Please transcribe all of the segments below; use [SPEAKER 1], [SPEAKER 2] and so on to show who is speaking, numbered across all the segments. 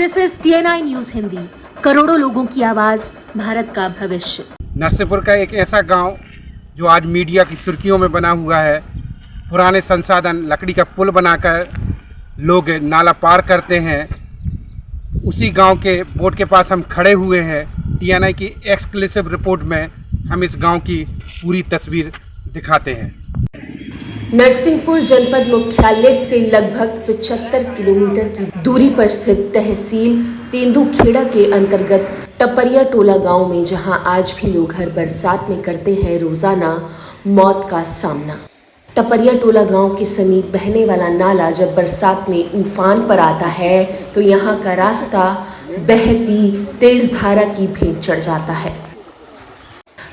[SPEAKER 1] This is TNI news Hindi, करोड़ों लोगों की आवाज, भारत का भविष्य।
[SPEAKER 2] नरसिंहपुर का एक ऐसा गांव जो आज मीडिया की सुर्खियों में बना हुआ है। पुराने संसाधन लकड़ी का पुल बनाकर लोग नाला पार करते हैं। उसी गांव के बोट के पास हम खड़े हुए हैं। TNI की एक्सक्लूसिव रिपोर्ट में हम इस गांव की पूरी तस्वीर दिखाते हैं।
[SPEAKER 1] नरसिंहपुर जनपद मुख्यालय से लगभग 75 किलोमीटर की दूरी पर स्थित तहसील तेंदुखेड़ा के अंतर्गत टपरिया टोला गांव में, जहां आज भी लोग हर बरसात में करते हैं रोजाना मौत का सामना। टपरिया टोला गांव के समीप बहने वाला नाला जब बरसात में उफान पर आता है तो यहां का रास्ता बहती तेज धारा की भेंट चढ़ जाता है।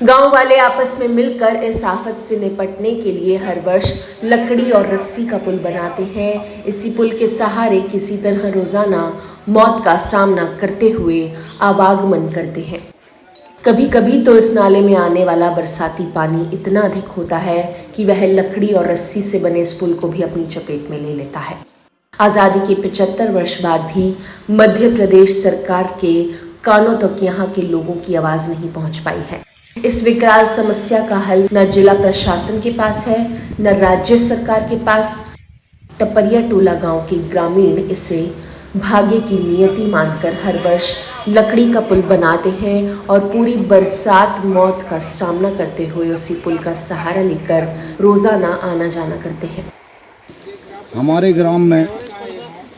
[SPEAKER 1] गांव वाले आपस में मिलकर इस आफत से निपटने के लिए हर वर्ष लकड़ी और रस्सी का पुल बनाते हैं। इसी पुल के सहारे किसी तरह रोजाना मौत का सामना करते हुए आवागमन करते हैं। कभी कभी तो इस नाले में आने वाला बरसाती पानी इतना अधिक होता है कि वह लकड़ी और रस्सी से बने इस पुल को भी अपनी चपेट में ले लेता है। आज़ादी के 75 वर्ष बाद भी मध्य प्रदेश सरकार के कानों तक यहाँ के लोगों की आवाज़ नहीं पहुँच पाई है। इस विकराल समस्या का हल न जिला प्रशासन के पास है, न राज्य सरकार के पास। टपरिया टोला गांव के ग्रामीण इसे भाग्य की नियति मानकर हर वर्ष लकड़ी का पुल बनाते हैं और पूरी बरसात मौत का सामना करते हुए उसी पुल का सहारा लेकर रोजाना आना जाना करते हैं।
[SPEAKER 3] हमारे ग्राम में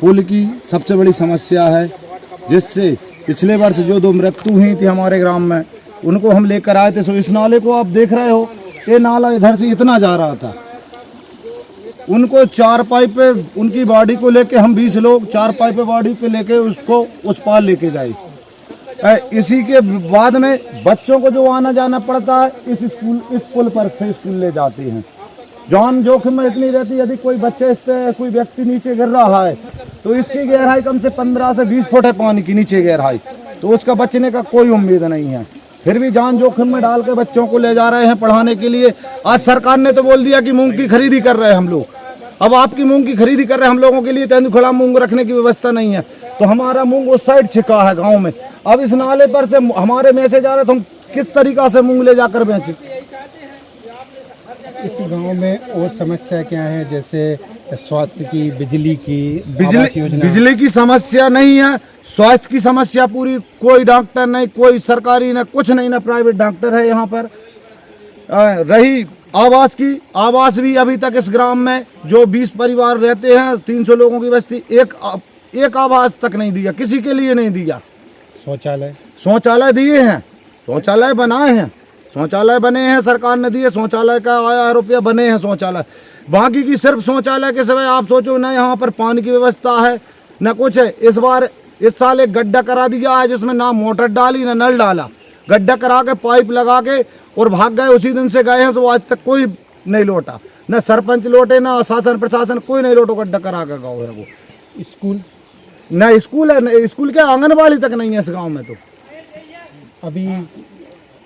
[SPEAKER 3] पुल की सबसे बड़ी समस्या है, जिससे पिछले वर्ष जो 2 मृत्यु हुई थी हमारे ग्राम में, उनको हम लेकर आए थे। सो इस नाले को आप देख रहे हो, ये नाला इधर से इतना जा रहा था। उनको 4 पाइप उनकी बॉडी को लेके हम 20 लोग 4 पाइप बॉडी पे लेके उसको उस पार लेके जाए। इसी के बाद में बच्चों को जो आना जाना पड़ता है इस पुल पर से स्कूल ले जाते हैं। जान जोखिम में इतनी रहती है, यदि कोई बच्चे इस पे कोई व्यक्ति नीचे गिर रहा है तो इसकी गहराई कम से 15 से 20 फुट है पानी की नीचे गहराई, तो उसका बचने का कोई उम्मीद नहीं है। फिर भी जान जोखिम में डाल के बच्चों को ले जा रहे हैं पढ़ाने के लिए। आज सरकार ने तो बोल दिया कि मूंग की खरीदी कर रहे हैं हम लोग। अब आपकी मूंग की खरीदी कर रहे हैं, हम लोगों के लिए तेंदुखेड़ा मूंग रखने की व्यवस्था नहीं है, तो हमारा मूंग उस साइड छिका है गांव में। अब इस नाले पर से हमारे मैसेज आ रहे तो हम किस तरीका से मूंग ले जाकर बेचें।
[SPEAKER 4] इस गांव में और समस्या क्या है, जैसे स्वास्थ्य की, बिजली की,
[SPEAKER 3] बिजली की समस्या नहीं है, स्वास्थ्य की समस्या पूरी। कोई डॉक्टर नहीं, कोई सरकारी ना कुछ नहीं, ना प्राइवेट डॉक्टर है यहाँ पर। रही आवास की, आवास भी अभी तक इस ग्राम में जो 20 परिवार रहते हैं, 300 लोगों की बस्ती, एक आवास तक नहीं दिया, किसी के लिए नहीं दिया। शौचालय दिए हैं, शौचालय बनाए हैं, शौचालय बने हैं, सरकार ने दिए, शौचालय का आया रुपया, बने हैं शौचालय। बाकी की सिर्फ शौचालय के सिवाय आप सोचो ना यहाँ पर पानी की व्यवस्था है न कुछ है। इस साल एक गड्ढा करा दिया है जिसमें ना मोटर डाली ना नल डाला, गड्ढा करा के पाइप लगा के और भाग गए। उसी दिन से गए हैं, तो आज तक कोई नहीं लौटा, न सरपंच लौटे ना शासन प्रशासन, कोई नहीं लौटो। गड्ढा करा के गाँव है वो।
[SPEAKER 4] स्कूल
[SPEAKER 3] न स्कूल है, न स्कूल के आंगनबाड़ी तक नहीं है इस गाँव में। तो
[SPEAKER 4] अभी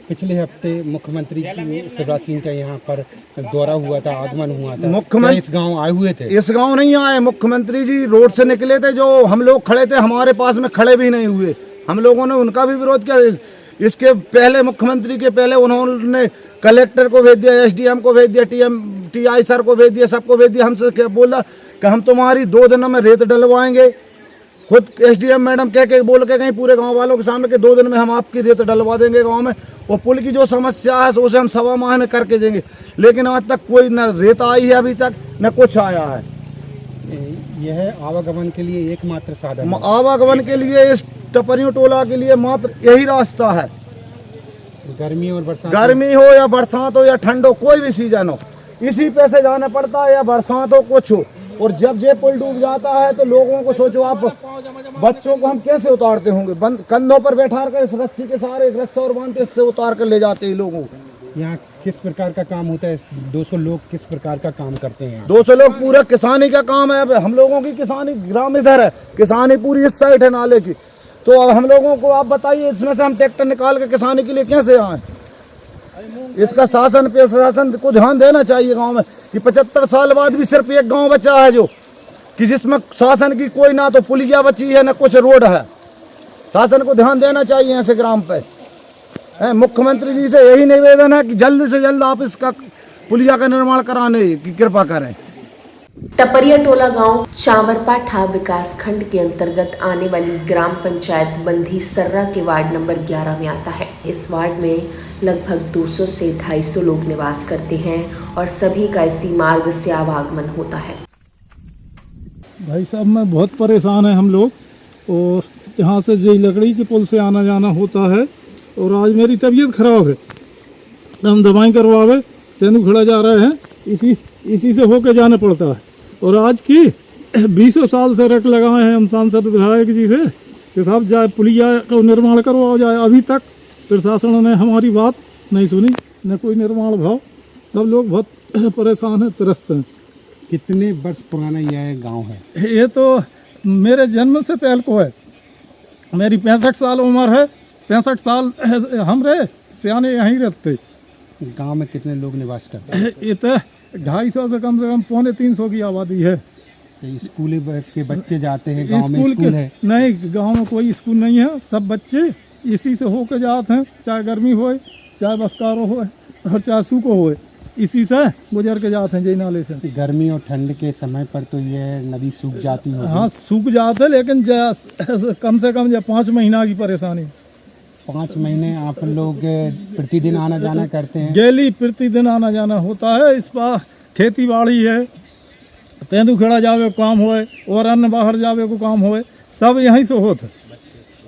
[SPEAKER 4] पिछले हफ्ते मुख्यमंत्री शिवराज सिंह का यहाँ पर दौरा हुआ था, आगमन हुआ था। मुख्यमंत्री इस गांव आए हुए थे?
[SPEAKER 3] इस गांव नहीं आए, मुख्यमंत्री जी रोड से निकले थे, जो हम लोग खड़े थे हमारे पास में खड़े भी नहीं हुए। हम लोगों ने उनका भी विरोध किया। इसके पहले मुख्यमंत्री के पहले उन्होंने कलेक्टर को भेज दिया, SDM को भेज दिया, TI सर को भेज दिया, सबको भेज दिया। हमसे क्या बोला कि हम तुम्हारी 2 दिनों में रेत डलवाएंगे। खुद SDM मैडम कह के बोल के गई पूरे गांव वालों के सामने कि 2 दिन में हम आपकी रेत डलवा देंगे गांव में, और पुल की जो समस्या है उसे हम 1.25 माह में करके देंगे। लेकिन आज तक कोई न रेत आई है अभी तक, न कुछ आया है।
[SPEAKER 4] यह आवागमन के लिए एकमात्र साधन है।
[SPEAKER 3] आवागमन के लिए इस टपरिया टोला के लिए मात्र यही रास्ता है।
[SPEAKER 4] गर्मी और बरसात,
[SPEAKER 3] गर्मी हो या बरसात हो या ठंड हो, कोई भी सीजन हो, इसी पे से जाना पड़ता है, या बरसात हो कुछ हो। और जब ये पुल डूब जाता है तो लोगों को सोचो आप, बच्चों को हम कैसे उतारते होंगे, कंधों पर बैठा कर इस रस्सी के सहारे रस्सा और बांधते इससे उतार कर ले जाते हैं लोगों को।
[SPEAKER 4] यहाँ किस प्रकार का काम होता है? 200 लोग किस प्रकार का काम करते हैं?
[SPEAKER 3] 200 लोग पूरा किसानी का काम है। अब हम लोगों की किसानी ग्राम इधर है, किसानी पूरी इस साइड है नाले की। तो अब हम लोगों को आप बताइए, इसमें से हम ट्रैक्टर निकाल के किसानी के लिए कैसे आए? इसका शासन प्रशासन को ध्यान देना चाहिए गांव में कि 75 साल बाद भी सिर्फ एक गांव बचा है जो कि जिसमें शासन की कोई ना तो पुलिया बची है ना कुछ रोड है। शासन को ध्यान देना चाहिए ऐसे ग्राम पे। मुख्यमंत्री जी से यही निवेदन है कि जल्द से जल्द आप इसका पुलिया का निर्माण कराने की कृपा करें।
[SPEAKER 1] टपरिया टोला गांव चांवरपाठा विकास खंड के अंतर्गत आने वाली ग्राम पंचायत बंधी सर्रा के वार्ड नंबर 11 में आता है। इस वार्ड में लगभग 200 से 250 लोग निवास करते हैं और सभी का इसी मार्ग से आवागमन होता है।
[SPEAKER 5] भाई साहब मैं बहुत परेशान है हम लोग, और यहाँ से जो लकड़ी के पुल से आना जाना होता है, और आज मेरी तबीयत खराब है, हम दवाई करवावे तेंदू खड़ा जा रहे हैं, इसी से होके जाना पड़ता है। और आज की 20 साल से रट लगाए हैं हम सांसद विधायक जी से कि साहब जाए पुलिया का निर्माण करवाओ जाए, अभी तक प्रशासन ने हमारी बात नहीं सुनी, न कोई निर्माण भाव। सब लोग बहुत परेशान हैं, त्रस्त हैं।
[SPEAKER 4] कितने वर्ष पुराना यह गांव है?
[SPEAKER 5] ये तो मेरे जन्म से पहले को है, मेरी 65 साल उम्र है, 65 साल हम रहे सियाने यहीं रहते।
[SPEAKER 4] गांव में कितने लोग निवास करते हैं?
[SPEAKER 5] ये तो 250 से कम 350 की आबादी है।
[SPEAKER 4] स्कूल के बच्चे जाते हैं गांव में? स्कूल है?
[SPEAKER 5] नहीं, गांव में कोई स्कूल नहीं है, सब बच्चे इसी से होकर जाते हैं, चाहे गर्मी हो, चाहे बसकारो हो और चाहे सूखो हो, इसी से गुजर के जाते हैं जय नाले से।
[SPEAKER 4] गर्मी और ठंड के समय पर तो ये नदी सूख जाती है।
[SPEAKER 5] हाँ सूख जाते है, लेकिन कम से कम 5 महीना की परेशानी।
[SPEAKER 4] 5 महीने आप लोग प्रतिदिन आना जाना करते हैं?
[SPEAKER 5] डेली प्रतिदिन आना जाना होता है। इस बार खेती बाड़ी है, तेंदू खेड़ा जावे को काम होए और अन्य बाहर जावे को काम होए, सब यहीं से होता है।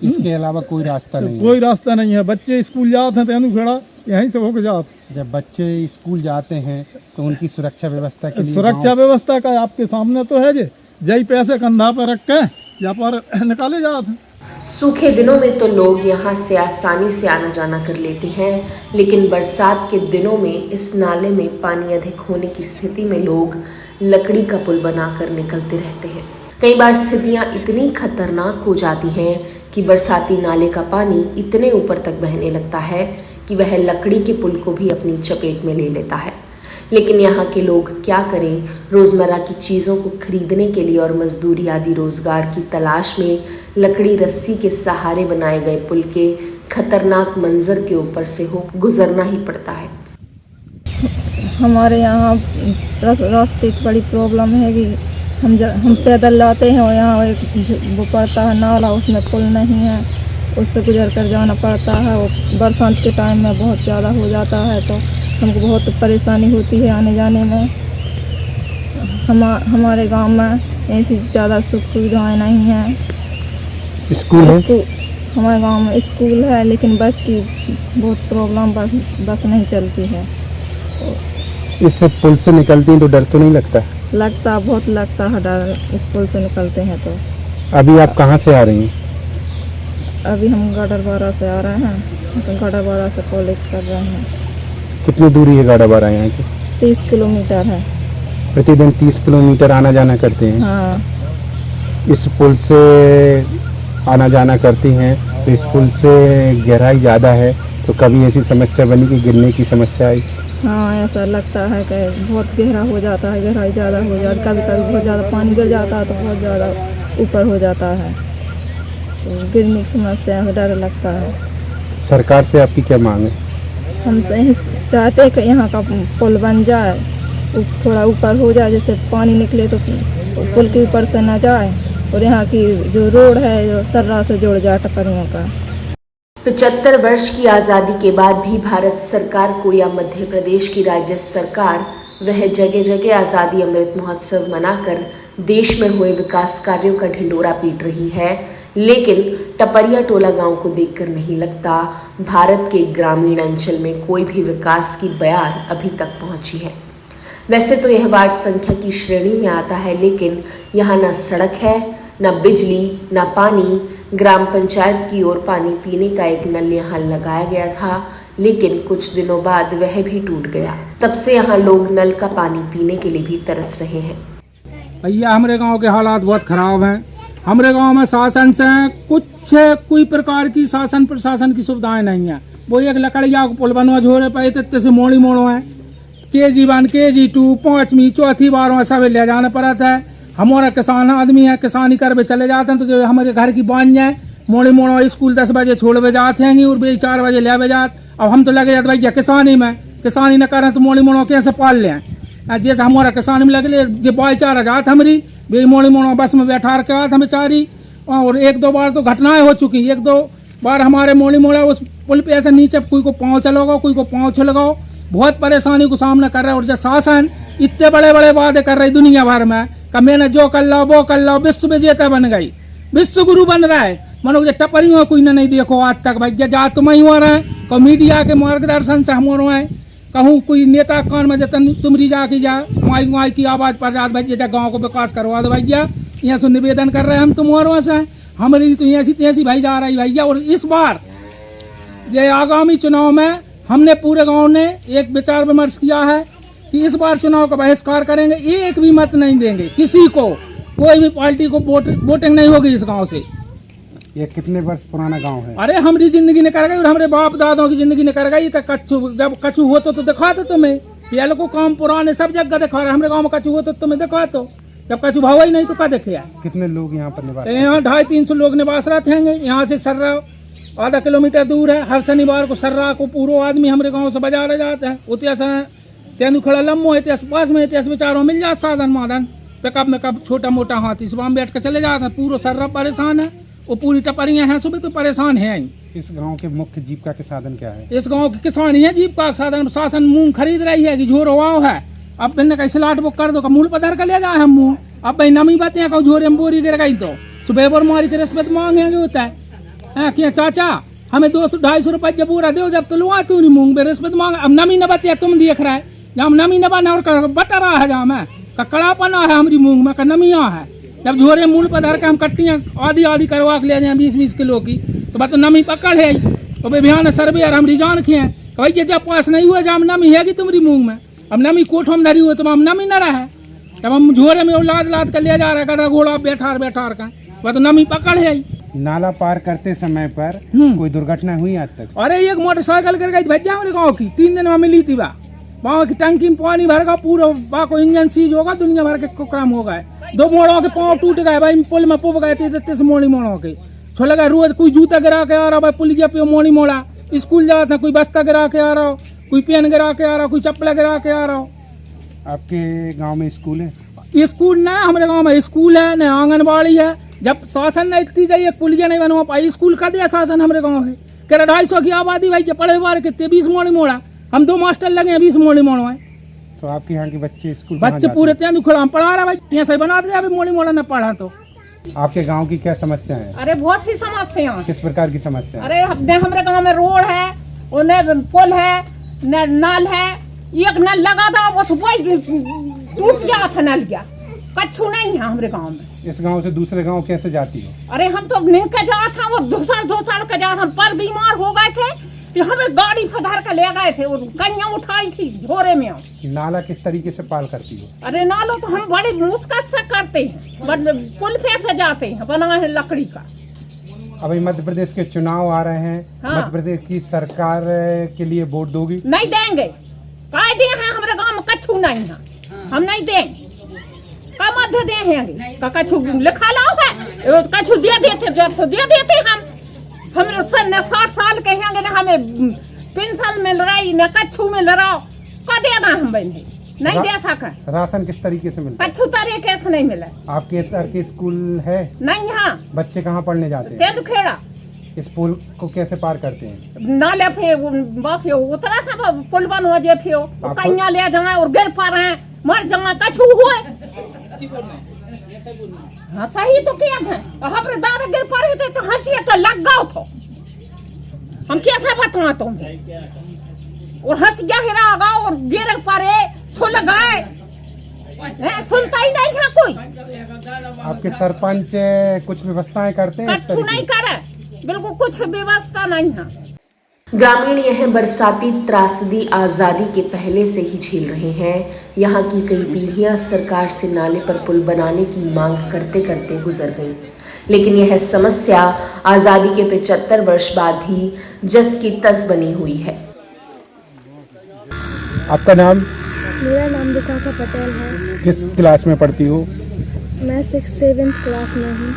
[SPEAKER 4] इसके अलावा कोई रास्ता नहीं?
[SPEAKER 5] कोई रास्ता नहीं है। बच्चे स्कूल जाते हैं, तेंदू खेड़ा यहीं से होकर जाते।
[SPEAKER 4] जब बच्चे स्कूल जाते हैं तो उनकी सुरक्षा व्यवस्था के लिए?
[SPEAKER 5] सुरक्षा व्यवस्था का आपके सामने तो है, जय पैसे कंधा पर रख के यहाँ पर निकाले जाते हैं।
[SPEAKER 1] सूखे दिनों में तो लोग यहाँ से आसानी से आना जाना कर लेते हैं, लेकिन बरसात के दिनों में इस नाले में पानी अधिक होने की स्थिति में लोग लकड़ी का पुल बनाकर निकलते रहते हैं। कई बार स्थितियाँ इतनी खतरनाक हो जाती हैं कि बरसाती नाले का पानी इतने ऊपर तक बहने लगता है कि वह लकड़ी के पुल को भी अपनी चपेट में ले लेता है। लेकिन यहाँ के लोग क्या करें, रोज़मर्रा की चीज़ों को खरीदने के लिए और मजदूरी आदि रोज़गार की तलाश में लकड़ी रस्सी के सहारे बनाए गए पुल के खतरनाक मंजर के ऊपर से हो गुजरना ही पड़ता है।
[SPEAKER 6] हमारे यहाँ रास्ते की बड़ी प्रॉब्लम है कि हम पैदल जाते हैं और यहाँ एक वो पड़ता है नाला, उसमें पुल नहीं है, उससे गुजर कर जाना पड़ता है। और बरसात के टाइम में बहुत ज़्यादा हो जाता है तो हमको बहुत परेशानी होती है आने जाने में। हमारे गांव में ऐसी ज़्यादा सुख सुविधाएं नहीं हैं।
[SPEAKER 4] स्कूल है?
[SPEAKER 6] हमारे गांव में स्कूल है, लेकिन बस की बहुत प्रॉब्लम, बस नहीं चलती है।
[SPEAKER 4] इस पुल से निकलती हैं तो डर तो नहीं लगता?
[SPEAKER 6] बहुत लगता है डर, इस पुल से निकलते हैं तो।
[SPEAKER 4] अभी आप कहाँ से आ रही हैं?
[SPEAKER 6] अभी हम गाडरवाड़ा से आ रहे हैं, तो गाडरवाड़ा से कॉलेज कर रहे हैं।
[SPEAKER 4] कितनी दूरी है गाडरवाड़ा यहाँ की?
[SPEAKER 6] 30 किलोमीटर है।
[SPEAKER 4] प्रतिदिन 30 किलोमीटर आना जाना करते हैं?
[SPEAKER 6] हाँ।
[SPEAKER 4] इस पुल से आना जाना करती हैं तो इस पुल से गहराई ज़्यादा है, तो कभी ऐसी समस्या बनी कि गिरने की समस्या आई?
[SPEAKER 6] हाँ, ऐसा लगता है कि बहुत गहरा हो जाता है, गहराई ज़्यादा हो जाती है, कभी कभी बहुत ज़्यादा पानी गिर जाता है तो बहुत ज़्यादा ऊपर हो जाता है, तो गिरने की समस्या में डर लगता है।
[SPEAKER 4] सरकार से आपकी क्या मांग है?
[SPEAKER 6] हम तो यही चाहते हैं कि यहाँ का पुल बन जाए, थोड़ा ऊपर हो जाए, जैसे पानी निकले तो पुल के ऊपर से ना जाए, और यहाँ की जो रोड है जो सर्रा से जुड़ जाए टपरियों का।
[SPEAKER 1] 75 वर्ष की आज़ादी के बाद भी भारत सरकार को या मध्य प्रदेश की राज्य सरकार वह जगह जगह आज़ादी अमृत महोत्सव मनाकर देश में हुए विकास कार्यों का ढिंडोरा पीट रही है, लेकिन टपरिया टोला गांव को देखकर नहीं लगता भारत के ग्रामीण अंचल में कोई भी विकास की बयार अभी तक पहुंची है। वैसे तो यह वार्ड संख्या की श्रेणी में आता है, लेकिन यहाँ न सड़क है, न बिजली, न पानी। ग्राम पंचायत की ओर पानी पीने का एक नल यहाँ लगाया गया था, लेकिन कुछ दिनों बाद वह भी टूट गया। तब से यहाँ लोग नल का पानी पीने के लिए भी तरस रहे हैं।
[SPEAKER 7] भैया हमारे गांव के हालात बहुत खराब हैं। हमारे गांव में शासन से कोई प्रकार की शासन प्रशासन की सुविधाएं नहीं है। वो एक लकड़िया को पुल बनवा झोरे पे इतने से मोड़ो है, KG1 KG2 5वीं 4थी बार सब ले जाना पड़ता है। हमारा किसान आदमी है, किसानी कर चले जाते हैं, तो जो हमारे घर की बांझ है मोड़ी मोड़ो स्कूल 10 बजे छोड़ बे जाते हैं और बे 4 बजे ले जात। अब हम तो लगे जाते भाई क्या किसानी में, किसानी न करें तो मोड़ी मोड़ो कैसे पाल लें। जैसे हमारा किसानी में लगे जो भाईचारा जात हमारी बे मोड़ी मोड़ो बस में बैठा के आत हमें चारी। और 1-2 बार तो घटनाएं हो चुकी, 1-2 बार हमारे मोड़ी मोड़ा उस पुल पे ऐसे नीचे कोई को पाँव चलोगा, कोई को पाँव छुलगाओ, बहुत परेशानी को सामना कर रहे हैं। और जो शासन इतने बड़े बड़े वादे कर रही दुनिया भर में कि मैंने जो कर लो वो कर लो, विश्व विजेता बन गई, विश्व गुरु बन रहा है। मनो जो टपरियों कोई नहीं देखो आज तक भाई जा तुम ही हो रहे हैं। को मीडिया के मार्गदर्शन से हम हो रहे हैं, कहूँ कोई नेता कान में जतन तुमरी जाके जा माई की आवाज़ पर जात भाई जा गाँव को विकास करवा दो भैया, यहाँ से निवेदन कर रहे हैं हम तुम्हारों से। हमारी तो ऐसी तैसी भाई जा रही भैया। और इस बार ये आगामी चुनाव में हमने पूरे गांव ने एक विचार विमर्श किया है कि इस बार चुनाव का बहिष्कार करेंगे, एक भी मत नहीं देंगे किसी को, कोई भी पार्टी को वोटिंग नहीं होगी इस गांव से।
[SPEAKER 4] ये कितने वर्ष पुराना गांव है?
[SPEAKER 7] अरे हमारी जिंदगी ने कर गई और हमारे बाप दादों की जिंदगी ने कर गई। तो कच्चू जब कच्चू हो तो दिखा दो तुम्हें, पहले को काम पुराने सब जगह दिखा रहे, हमारे गाँव में कच्चू हो तो तुम्हें दिखा दो, जब कच्चू भाव ही नहीं तो क्या देखे।
[SPEAKER 4] कितने लोग यहाँ पर निवास?
[SPEAKER 7] यहाँ 250-300 लोग निवास रहते हैं। यहाँ से सर्रा आधा किलोमीटर दूर है। हर शनिवार को सर्रा को पूरा आदमी हमारे गांव से बाजार जाता है। उतिया तेंदु खड़ा लम्बो है, पास में विचारों मिल जाता साधन माधन, पिकअप में कब छोटा मोटा हाथी सुबह में बैठ कर चले जाते हैं। पूरा सर्रा परेशान है, वो पूरी टपरियाँ हैं सुबह तो परेशान है।
[SPEAKER 4] इस गांव के मुख्य जीविका के साधन क्या है?
[SPEAKER 7] इस गांव की किसानी है जीविका का साधन। शासन मूंग खरीद रही है कि झोर वाव है, अब मैंने कैसे लाट बुक कर दो, मूल पधर कर ले जाए हम मूंग। अब भाई नमी बातें कहूँ झोरे में बोरी गिर गई तो सुबह पर मारी के रिश्वत मांगेंगे होता है कि चाचा हमें 200-250 रुपये जब बोरा दो, जब तो लुआ तू नहीं मूंग में रिश्वत मांग। अब नमी न बतिया तुम देख रहा है, जहाँ नमी न बना और बता रहा है, जहाँ मैं कड़ा पना है हमारी मूंग में नमिया है। जब झोरे मूल पधर के हम कट्टियाँ आधी करवा के ले जाए 20-20 किलो की, तो बात तो नमी पकड़ है। तो भाई बिहान सर्वे और हमारी जान खे भाई जब पास नहीं हुआ जब नमी है तुम्हारी मूंग में, अब नमी कोठों में धरी हुई तो हम नमी न रहा, तब हम झोरे में लाद कर ले जा रहा है घोड़ा बैठा का, वह तो नमी पकड़ है।
[SPEAKER 4] नाला पार करते समय पर कोई दुर्घटना हुई आज तक?
[SPEAKER 7] अरे एक मोटरसाइकिल कर गई भैया हमारे गाँव की, 3 दिन में मिली थी। वहाँ की टंकी में पानी भर गया पूरा, वहाँ को इंजन सीज होगा, दुनिया भर के क्रम हो गए। 2 मोड़ों के पाँव टूट गए भाई, पुल में पुप गए थे मोड़ी मोड़ों के छोड़ गए। रोज कोई जूता गिरा के आ रहा भाई, पुलिया पे मोड़ी मोड़ा स्कूल जाता, कोई बस्ता गिरा के आ रहा, कोई पेन गिरा के आ रहा, कोई चप्पल गिरा के आ रहा।
[SPEAKER 4] आपके गांव में स्कूल है?
[SPEAKER 7] स्कूल ना हमारे गांव में स्कूल है न आंगनबाड़ी है। जब शासन ने इतनी गई एक पुलिया नहीं बनवा पाई, स्कूल का दिया शासन हमारे गांव है। कह रहा 250 की आबादी भाई के पढ़े बार कितने 20 मोड़ी मोड़ा, हम 2 मास्टर लगे हैं 20 मोड़ी मोड़वाए।
[SPEAKER 4] तो आपके यहाँ के बच्चे स्कूल
[SPEAKER 7] बच्चे पूरे तेंदु खड़ा हम पढ़ा रहा भाई, यहाँ से बना दिया अभी मोड़ी मोड़ा न पढ़ा। तो
[SPEAKER 4] आपके गांव की क्या समस्या है?
[SPEAKER 6] अरे बहुत सी समस्या।
[SPEAKER 4] किस प्रकार की समस्या?
[SPEAKER 6] अरे हमारे गांव में रोड है, उन्हें पुल है, न नल है, एक नल लगा था वो सुबह टूट गया था नल गया, कच्छू नहीं है हमारे गांव में।
[SPEAKER 4] इस गांव से दूसरे गांव कैसे जाती हो?
[SPEAKER 6] अरे हम तो निंग के जा था, वो 2 साल का जा था, पर बीमार हो गए थे तो हमें गाड़ी फधार कर ले गए थे, कन्या उठाई थी झोरे में।
[SPEAKER 4] नाला किस तरीके से पार करती हो?
[SPEAKER 6] अरे नालो तो हम बड़ी मुश्किल से करते हैं, पुल पे से जाते हैं, बना है लकड़ी का।
[SPEAKER 4] अभी मध्य प्रदेश के चुनाव आ रहे हैं,
[SPEAKER 6] हाँ।
[SPEAKER 4] मध्य प्रदेश की सरकार के लिए वोट दोगी?
[SPEAKER 6] नहीं देंगे, काय दे हैं हमारे गांव में कच्छू नहीं है, हम नहीं देंगे। का मध्य दे हैं का कच्छू लिखा लाओ है, कच्छू दे देते जब तो दे देते हम 60 साल के हैं ना, हमें पेंशन मिल रही न कच्छू मिल रहा, का देना हम बहन नहीं दे सका।
[SPEAKER 4] राशन किस तरीके से मिलता है?
[SPEAKER 6] कच्छू तरीके से नहीं मिला।
[SPEAKER 4] आपके इधर के स्कूल है?
[SPEAKER 6] नहीं यहाँ।
[SPEAKER 4] बच्चे कहाँ पढ़ने जाते हैं?
[SPEAKER 6] तेंदु खेड़ा।
[SPEAKER 4] इस पुल को कैसे पार करते हैं?
[SPEAKER 6] नाले पे बाफियो उतरा सब पुल बनवा जे फियो, कन्या ले जाए और गिर पा रहे मर जाए, कच्छू हुए। हाँ सही तो किया था, हमारे दादा गिर पा रहे थे तो हंसी तो लग गया था, हम कैसे बताएं तुम्हें। और हंस गया हिरा गया और गिर पड़े छुल गए, सुनता ही नहीं है कोई।
[SPEAKER 4] आपके सरपंच कुछ व्यवस्थाएं करते हैं?
[SPEAKER 6] कच्छू नहीं करे, बिल्कुल कुछ व्यवस्था नहीं है।
[SPEAKER 1] ग्रामीण यह बरसाती त्रासदी आज़ादी के पहले से ही झेल रहे हैं। यहाँ की कई पीढ़ियाँ सरकार से नाले पर पुल बनाने की मांग करते करते गुजर गईं, लेकिन यह समस्या आज़ादी के 75 वर्ष बाद भी जस की तस बनी हुई है।
[SPEAKER 4] आपका नाम?
[SPEAKER 8] मेरा नाम विशाखा पटेल है।
[SPEAKER 4] किस क्लास में पढ़ती हो?
[SPEAKER 8] मैं 6th 7th क्लास में हूँ।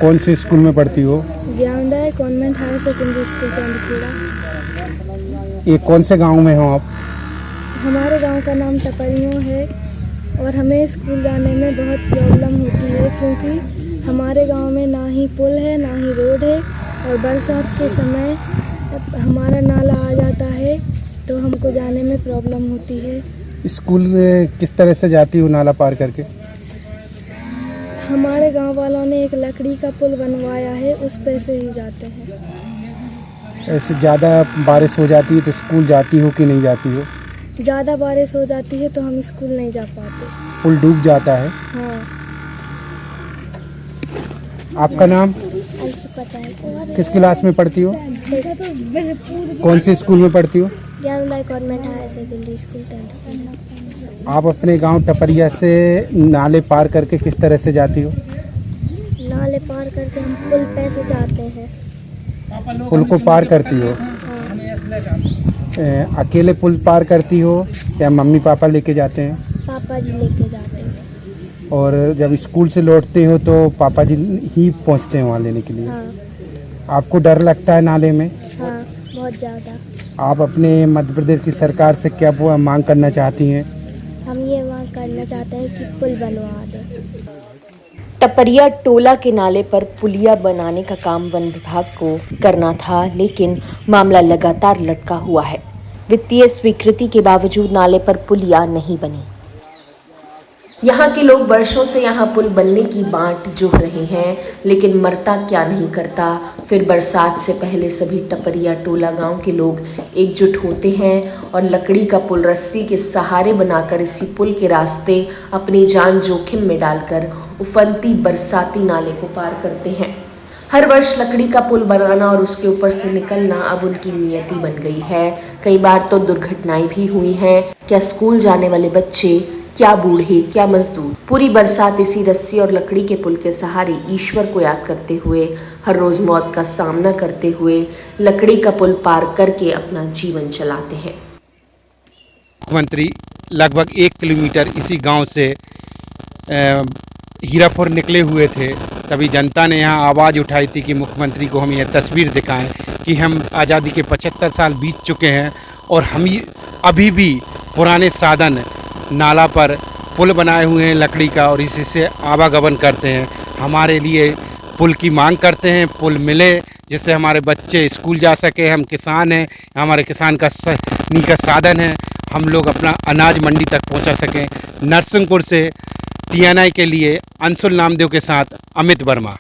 [SPEAKER 4] कौन से स्कूल में पढ़ती हो?
[SPEAKER 8] Gyandaya convent higher secondary school Tendukheda.
[SPEAKER 4] ये कौन से गांव में हो आप?
[SPEAKER 8] हमारे गांव का नाम टपरियों है और हमें स्कूल जाने में बहुत प्रॉब्लम होती है क्योंकि हमारे गांव में ना ही पुल है ना ही रोड है और बरसात के समय हमारा नाला आ जाता है तो हमको जाने में प्रॉब्लम होती है।
[SPEAKER 4] स्कूल में किस तरह से जाती हो नाला पार करके?
[SPEAKER 8] हमारे गांव वालों ने एक लकड़ी का पुल बनवाया है, उस पे से ही जाते हैं।
[SPEAKER 4] ऐसे ज़्यादा बारिश हो जाती है तो स्कूल जाती हो कि नहीं जाती हो?
[SPEAKER 8] ज़्यादा बारिश हो जाती है तो हम स्कूल नहीं जा पाते।
[SPEAKER 4] पुल डूब जाता है।
[SPEAKER 8] हाँ।
[SPEAKER 4] आपका नाम? किस क्लास में पढ़ती हो? कौन से स्कूल में पढ़ती हो?
[SPEAKER 8] Gyandaya convent higher secondary school Tendukheda.
[SPEAKER 4] आप अपने गांव टपरिया से नाले पार करके किस तरह से जाती हो?
[SPEAKER 8] नाले पार करके हम पुल पे से जाते हैं।
[SPEAKER 4] पुल को पार करती हो? अकेले पुल पार करती हो या मम्मी पापा लेके जाते हैं?
[SPEAKER 8] पापा जी लेके जाते हैं।
[SPEAKER 4] और जब स्कूल से लौटते हो तो पापा जी ही पहुंचते हैं वहाँ लेने के लिए?
[SPEAKER 8] हाँ।
[SPEAKER 4] आपको डर लगता है नाले में?
[SPEAKER 8] हाँ, बहुत ज़्यादा।
[SPEAKER 4] आप अपने मध्य प्रदेश की सरकार से क्या मांग करना चाहती हैं?
[SPEAKER 8] हम ये मांग करना चाहते हैं कि पुल बनवा दें।
[SPEAKER 1] टपरिया टोला के नाले पर पुलिया बनाने का काम वन विभाग को करना था, लेकिन मामला लगातार लटका हुआ है। वित्तीय स्वीकृति के बावजूद नाले पर पुलिया नहीं बनी। यहाँ के लोग वर्षों से यहाँ पुल बनने की बाट जोह रहे हैं, लेकिन मरता क्या नहीं करता। फिर बरसात से पहले सभी टपरिया टोला गांव के लोग एकजुट होते हैं और लकड़ी का पुल रस्सी के सहारे बनाकर इसी पुल के रास्ते अपनी जान जोखिम में डालकर उफनती बरसाती नाले को पार करते हैं। हर वर्ष लकड़ी का पुल बनाना और उसके ऊपर से निकलना अब उनकी नियति बन गई है। कई बार तो दुर्घटनाएं भी हुई हैं। क्या स्कूल जाने वाले बच्चे, क्या बूढ़े, क्या मजदूर पूरी बरसात इसी रस्सी और लकड़ी के पुल के सहारे ईश्वर को याद करते हुए, हर रोज मौत का सामना करते हुए लकड़ी का पुल पार करके अपना जीवन चलाते हैं।
[SPEAKER 2] मुख्यमंत्री लगभग 1 किलोमीटर इसी गांव से हीरापुर निकले हुए थे, तभी जनता ने यहाँ आवाज़ उठाई थी कि मुख्यमंत्री को हम यह तस्वीर दिखाएं कि हम आज़ादी के 75 साल बीत चुके हैं और हम अभी भी पुराने साधन नाला पर पुल बनाए हुए हैं लकड़ी का और इसी से आवागमन करते हैं। हमारे लिए पुल की मांग करते हैं, पुल मिले जिससे हमारे बच्चे स्कूल जा सके। हम किसान हैं, हमारे किसान का साधन है, हम लोग अपना अनाज मंडी तक पहुंचा सकें। नरसिंहपुर से TNI के लिए अंशुल नामदेव के साथ अमित वर्मा।